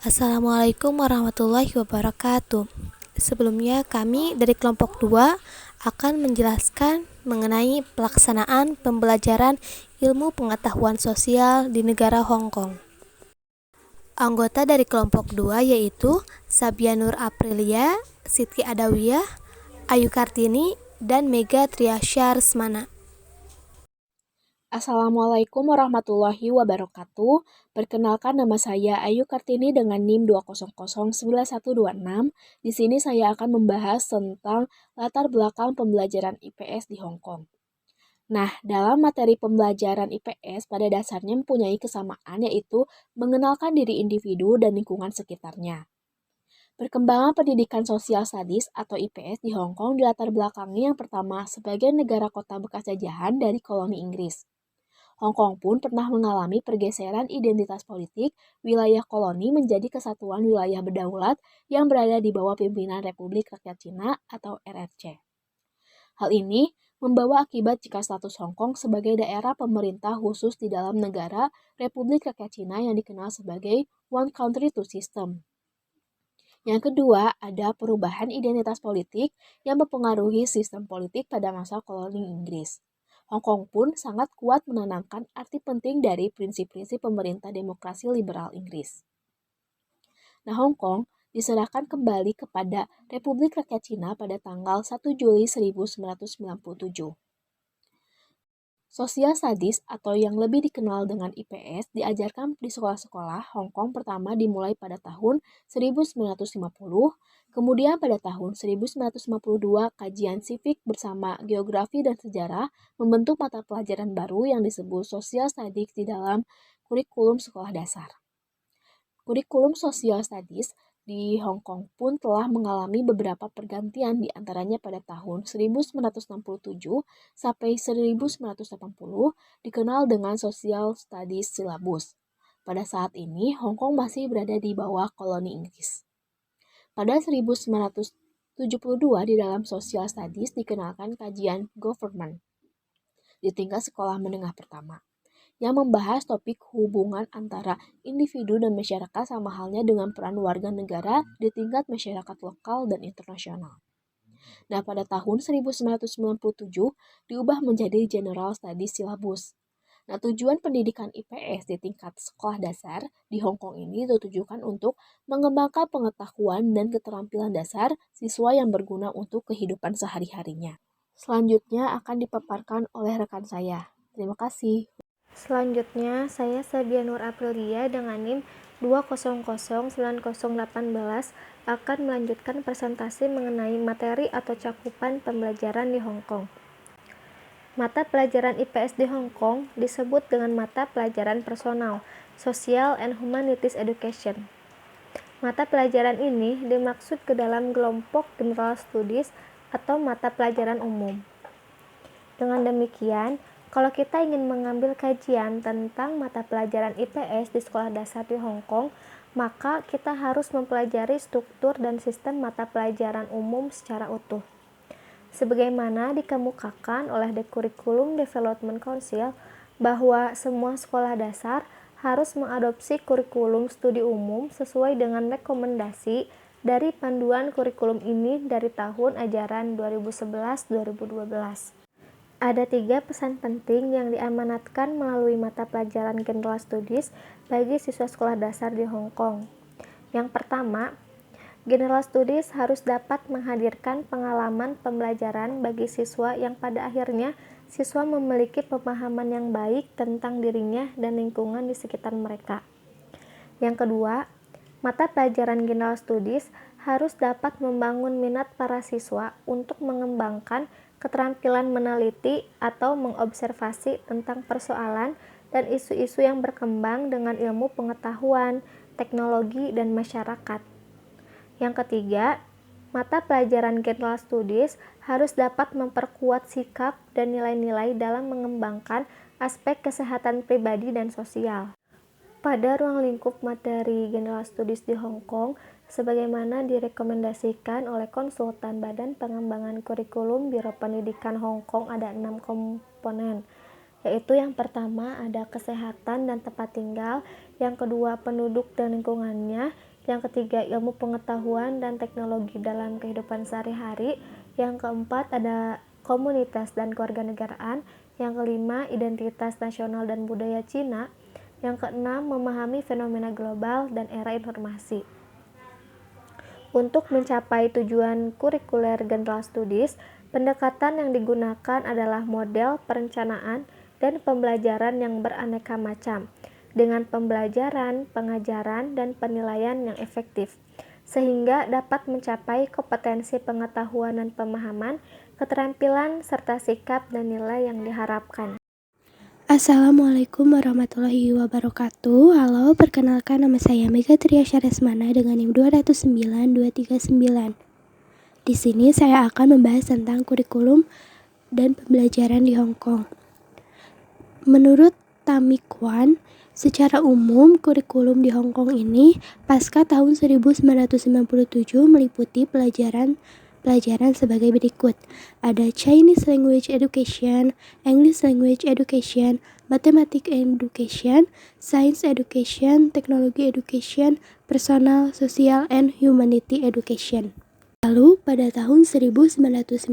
Assalamualaikum warahmatullahi wabarakatuh. Sebelumnya kami dari kelompok 2 akan menjelaskan mengenai pelaksanaan pembelajaran ilmu pengetahuan sosial di negara Hong Kong. Anggota dari kelompok 2 yaitu Sabianur Aprilia, Siti Adawiyah, Ayu Kartini, dan Mega Triasya Resmana. Assalamualaikum warahmatullahi wabarakatuh. Perkenalkan, nama saya Ayu Kartini dengan NIM 2009126. Di sini saya akan membahas tentang latar belakang pembelajaran IPS di Hong Kong. Nah, dalam materi pembelajaran IPS pada dasarnya mempunyai kesamaan, yaitu mengenalkan diri individu dan lingkungan sekitarnya. Perkembangan pendidikan sosial sadis atau IPS di Hong Kong dilatar belakangi yang pertama sebagai negara kota bekas jajahan dari koloni Inggris. Hong Kong pun pernah mengalami pergeseran identitas politik wilayah koloni menjadi kesatuan wilayah berdaulat yang berada di bawah pimpinan Republik Rakyat Cina atau RRC. Hal ini membawa akibat jika status Hong Kong sebagai daerah pemerintah khusus di dalam negara Republik Rakyat Cina yang dikenal sebagai One Country Two System. Yang kedua, ada perubahan identitas politik yang mempengaruhi sistem politik pada masa koloni Inggris. Hong Kong pun sangat kuat menanamkan arti penting dari prinsip-prinsip pemerintah demokrasi liberal Inggris. Nah, Hong Kong diserahkan kembali kepada Republik Rakyat Cina pada tanggal 1 Juli 1997. Sosial sadis atau yang lebih dikenal dengan IPS diajarkan di sekolah-sekolah Hong Kong pertama dimulai pada tahun 1950, kemudian pada tahun 1952 kajian sivik bersama geografi dan sejarah membentuk mata pelajaran baru yang disebut Social Studies di dalam kurikulum sekolah dasar. Kurikulum Social Studies di Hong Kong pun telah mengalami beberapa pergantian di antaranya pada tahun 1967 sampai 1980 dikenal dengan Social Studies Syllabus. Pada saat ini, Hong Kong masih berada di bawah koloni Inggris. Pada 1972 di dalam Social Studies dikenalkan kajian Government di tingkat sekolah menengah pertama yang membahas topik hubungan antara individu dan masyarakat sama halnya dengan peran warga negara di tingkat masyarakat lokal dan internasional. Nah, pada tahun 1997 diubah menjadi General Studies Syllabus. Nah, tujuan pendidikan IPS di tingkat sekolah dasar di Hong Kong ini ditujukan untuk mengembangkan pengetahuan dan keterampilan dasar siswa yang berguna untuk kehidupan sehari-harinya. Selanjutnya akan dipaparkan oleh rekan saya. Terima kasih. Selanjutnya, saya Sabianur Aprilia dengan NIM 2009018 akan melanjutkan presentasi mengenai materi atau cakupan pembelajaran di Hong Kong. Mata pelajaran IPS di Hong Kong disebut dengan mata pelajaran personal, Social and Humanities Education. Mata pelajaran ini dimaksud ke dalam kelompok General Studies atau mata pelajaran umum. Dengan demikian, kalau kita ingin mengambil kajian tentang mata pelajaran IPS di sekolah dasar di Hong Kong, maka kita harus mempelajari struktur dan sistem mata pelajaran umum secara utuh. Sebagaimana dikemukakan oleh The Curriculum Development Council bahwa semua sekolah dasar harus mengadopsi kurikulum studi umum sesuai dengan rekomendasi dari panduan kurikulum ini dari tahun ajaran 2011-2012. Ada 3 pesan penting yang diamanatkan melalui mata pelajaran General Studies bagi siswa sekolah dasar di Hong Kong. Yang pertama, General Studies harus dapat menghadirkan pengalaman pembelajaran bagi siswa yang pada akhirnya siswa memiliki pemahaman yang baik tentang dirinya dan lingkungan di sekitar mereka. Yang kedua, mata pelajaran General Studies harus dapat membangun minat para siswa untuk mengembangkan keterampilan meneliti atau mengobservasi tentang persoalan dan isu-isu yang berkembang dengan ilmu pengetahuan, teknologi, dan masyarakat. Yang ketiga, mata pelajaran General Studies harus dapat memperkuat sikap dan nilai-nilai dalam mengembangkan aspek kesehatan pribadi dan sosial. Pada ruang lingkup materi General Studies di Hong Kong, sebagaimana direkomendasikan oleh konsultan Badan Pengembangan Kurikulum Biro Pendidikan Hong Kong ada 6 komponen, yaitu yang pertama ada kesehatan dan tempat tinggal, yang kedua penduduk dan lingkungannya, Yang ketiga, ilmu pengetahuan dan teknologi dalam kehidupan sehari-hari. Yang keempat, ada komunitas dan kewarganegaraan. Yang kelima, identitas nasional dan budaya Cina. Yang keenam, memahami fenomena global dan era informasi. Untuk mencapai tujuan kurikuler General Studies, pendekatan yang digunakan adalah model perencanaan dan pembelajaran yang beraneka macam, dengan pembelajaran, pengajaran, dan penilaian yang efektif, sehingga dapat mencapai kompetensi pengetahuan dan pemahaman, keterampilan, serta sikap dan nilai yang diharapkan. Assalamualaikum warahmatullahi wabarakatuh. Halo, perkenalkan nama saya Mega Tria Syaresmana dengan NIM 209239. Di sini saya akan membahas tentang kurikulum dan pembelajaran di Hong Kong. Menurut Tammy Kwan, secara umum kurikulum di Hong Kong ini pasca tahun 1997 meliputi pelajaran sebagai berikut. Ada Chinese Language Education, English Language Education, Mathematics Education, Science Education, Technology Education, Personal, Social, and Humanity Education. Lalu pada tahun 1952,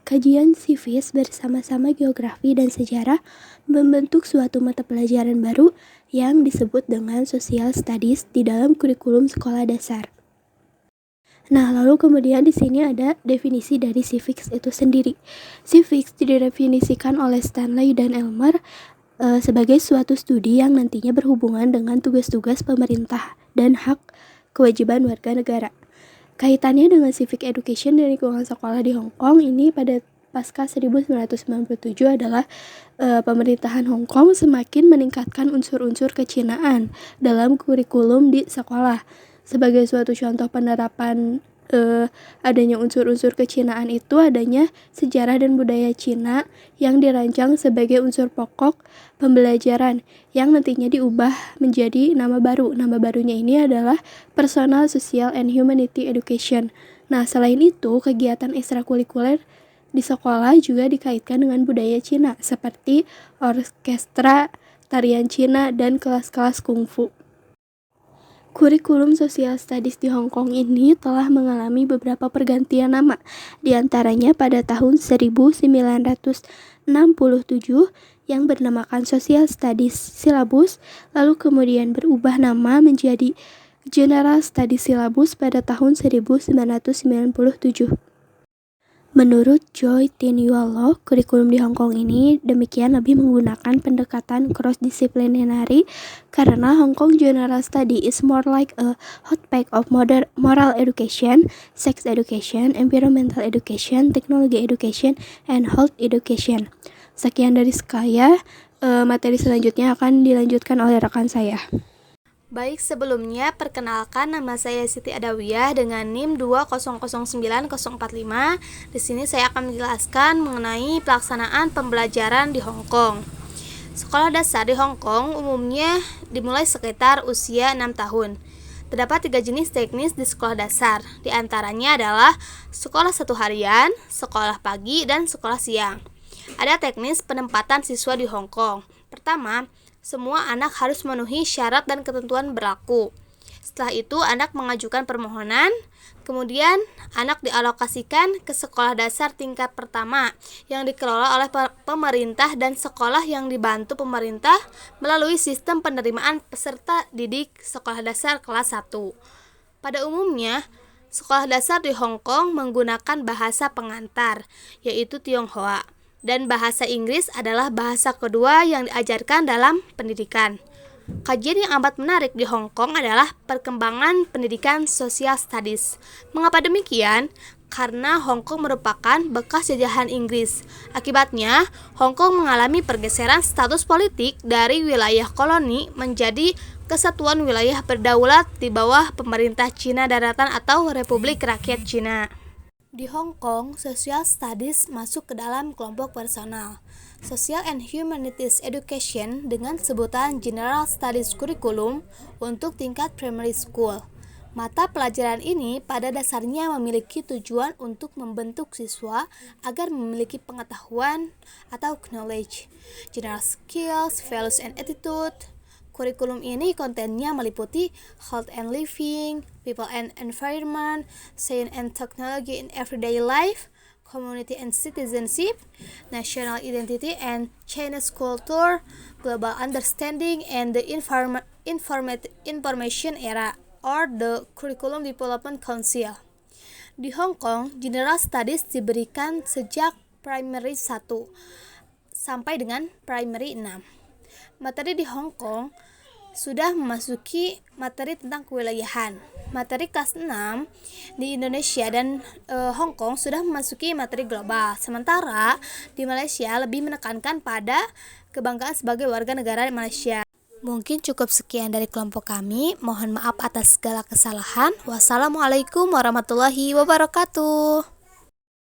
kajian civis bersama-sama geografi dan sejarah membentuk suatu mata pelajaran baru yang disebut dengan Social Studies di dalam kurikulum sekolah dasar. Nah, lalu kemudian di sini ada definisi dari civics itu sendiri. Civics didefinisikan oleh Stanley dan Elmer sebagai suatu studi yang nantinya berhubungan dengan tugas-tugas pemerintah dan hak kewajiban warga negara. Kaitannya dengan civic education dan lingkungan sekolah di Hong Kong ini pada pasca 1997 adalah pemerintahan Hong Kong semakin meningkatkan unsur-unsur kecinaan dalam kurikulum di sekolah. Sebagai suatu contoh penerapan adanya unsur-unsur kecinaan itu adanya sejarah dan budaya Cina yang dirancang sebagai unsur pokok pembelajaran yang nantinya diubah menjadi nama baru. Nama barunya ini adalah Personal, Social, and Humanity Education. Nah, selain itu, kegiatan ekstrakurikuler di sekolah juga dikaitkan dengan budaya Cina seperti orkestra, tarian Cina, dan kelas-kelas kungfu. Kurikulum Social Studies di Hong Kong ini telah mengalami beberapa pergantian nama, di antaranya pada tahun 1967 yang bernamakan Social Studies Syllabus, lalu kemudian berubah nama menjadi General Studies Syllabus pada tahun 1997. Menurut Joy Tin Yua Lo, kurikulum di Hong Kong ini demikian lebih menggunakan pendekatan cross-disciplinary karena Hong Kong General Study is more like a hot pack of moral education, sex education, environmental education, technology education, and health education. Sekian dari saya, materi selanjutnya akan dilanjutkan oleh rekan saya. Baik, sebelumnya perkenalkan nama saya Siti Adawiyah dengan NIM 2009045. Di sini saya akan menjelaskan mengenai pelaksanaan pembelajaran di Hong Kong. Sekolah dasar di Hong Kong umumnya dimulai sekitar usia 6 tahun. Terdapat 3 jenis teknis di sekolah dasar, di antaranya adalah sekolah satu harian, sekolah pagi, dan sekolah siang. Ada teknis penempatan siswa di Hong Kong. Pertama, semua anak harus memenuhi syarat dan ketentuan berlaku. Setelah itu, anak mengajukan permohonan. Kemudian, anak dialokasikan ke sekolah dasar tingkat pertama yang dikelola oleh pemerintah dan sekolah yang dibantu pemerintah melalui sistem penerimaan peserta didik sekolah dasar kelas 1. Pada umumnya, sekolah dasar di Hong Kong menggunakan bahasa pengantar, yaitu Tionghoa. Dan bahasa Inggris adalah bahasa kedua yang diajarkan dalam pendidikan. Kajian yang amat menarik di Hong Kong adalah perkembangan pendidikan Social Studies. Mengapa demikian? Karena Hong Kong merupakan bekas jajahan Inggris. Akibatnya, Hong Kong mengalami pergeseran status politik dari wilayah koloni menjadi kesatuan wilayah berdaulat di bawah pemerintah Cina Daratan atau Republik Rakyat Cina. Di Hong Kong, Social Studies masuk ke dalam kelompok personal. Social and Humanities Education dengan sebutan General Studies Curriculum untuk tingkat primary school. Mata pelajaran ini pada dasarnya memiliki tujuan untuk membentuk siswa agar memiliki pengetahuan atau knowledge, general skills, values and attitude, Kurikulum ini kontennya meliputi health and living, people and environment, science and technology in everyday life, community and citizenship, national identity and Chinese culture, global understanding, and the information era, or the Curriculum Development Council. Di Hong Kong, General Studies diberikan sejak primary 1 sampai dengan primary 6. Materi di Hong Kong sudah memasuki materi tentang kewilayahan. Materi kelas 6 di Indonesia dan Hong Kong sudah memasuki materi global. Sementara di Malaysia lebih menekankan pada kebanggaan sebagai warga negara Malaysia. Mungkin cukup sekian dari kelompok kami. Mohon maaf atas segala kesalahan. Wassalamualaikum warahmatullahi wabarakatuh.